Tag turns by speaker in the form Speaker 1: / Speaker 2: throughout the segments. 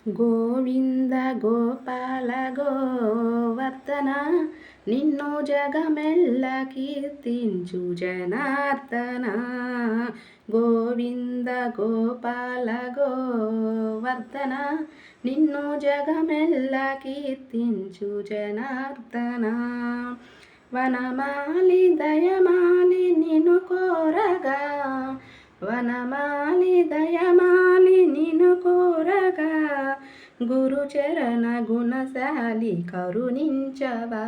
Speaker 1: గోవింద గోపాల గోవర్ధన నిన్ను జగమెల్ల కీర్తించు జనార్దన. గోవింద గోపాల గోవర్ధన నిన్ను జగమెల్ల కీర్తించు జనార్దన. వనమాలి దయమాలి నిన్ను కోరగా, వనమాలి దయమాలి నిన్ను కోరగా, గురుచరణ గుణశాలి కరుణించవా.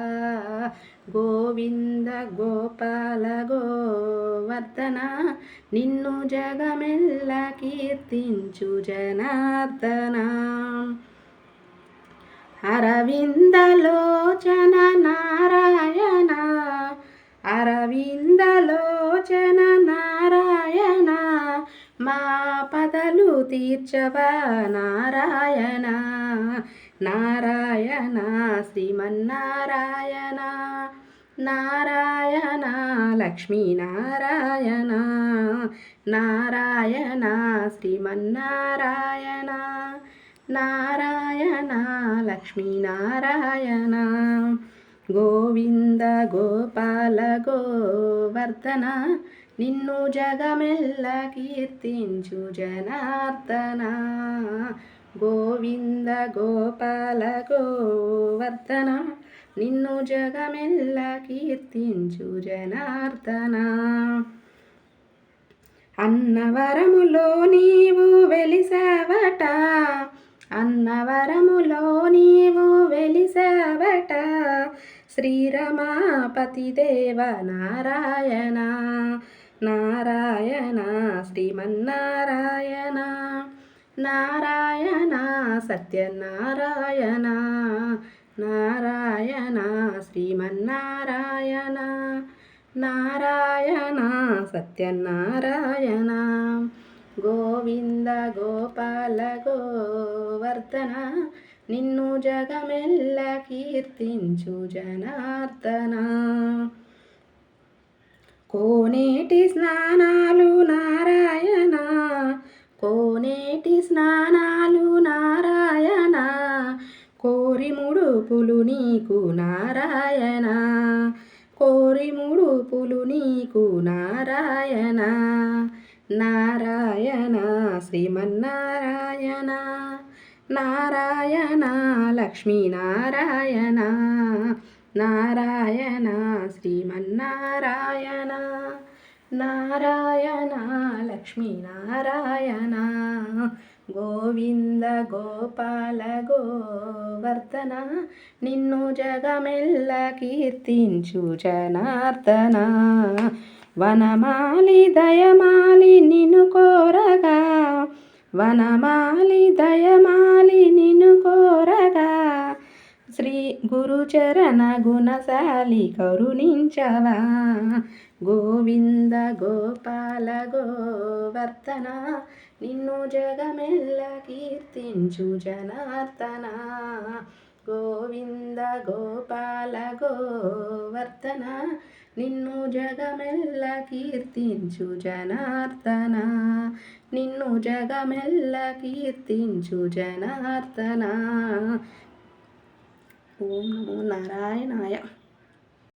Speaker 1: గోవింద గోపాల గోవర్ధన నిన్ను జగమెల్ల కీర్తించు జనార్దన. అరవిందలోచన నారాయణ, అరవిందలోచన నారాయణ, మా పదలు తీర్చవా నారాయణ. నారాయణ శ్రీమన్నారాయణ, నారాయణ లక్ష్మీనారాయణ, నారాయణ శ్రీమన్నారాయణ, నారాయణ లక్ష్మీనారాయణ. గోవింద గోపాల గోవర్ధన నిన్ను జగమెల్ల కీర్తించు జనార్దన. గోవింద గోపాల గోవర్ధన నిన్ను జగమెల్ల కీర్తించు జనార్దన. అన్నవరములో నీవు వెలిసావట, అన్నవరములో నీవు వెలిసావట, శ్రీరమాపతి దేవ నారాయణ. నారాయణ శ్రీమన్నారాయణ, నారాయణ సత్యనారాయణ, నారాయణ శ్రీమన్నారాయణ, నారాయణ సత్యనారాయణ. గోవింద గోపాల గోవర్ధన నిన్ను జగమెల్ల కీర్తించు జనార్దన. కోనేటి స్నానాలు నారాయణ, కోనేటి స్నానాలు నారాయణ, కోరి ముడుపులు నీకు నారాయణ, కోరి ముడుపులు నీకు నారాయణ. నారాయణ శ్రీమన్నారాయణ, నారాయణ లక్ష్మీనారాయణ, నారాయణ శ్రీమన్నారాయణ, నారాయణ లక్ష్మీనారాయణ. గోవింద గోపాల గోవర్ధన నిన్ను జగమెల్ల కీర్తించు జనార్దన. వనమాలి దయమాలి నిన్ను కోరగా, వనమాలి దయమాలి నిన్ను కోరగా, శ్రీ గురుచరణ గుణశాలి కరుణించవా. గోవింద గోపాల గోవర్ధన నిన్ను జగమెల్ల కీర్తించు జనార్దన. గోవింద గోపాల గోవర్ధన నిన్ను జగమెల్ల కీర్తించు జనార్దన, నిన్ను జగమెల్ల కీర్తించు జనార్దన. ఓం నమో నారాయణాయ.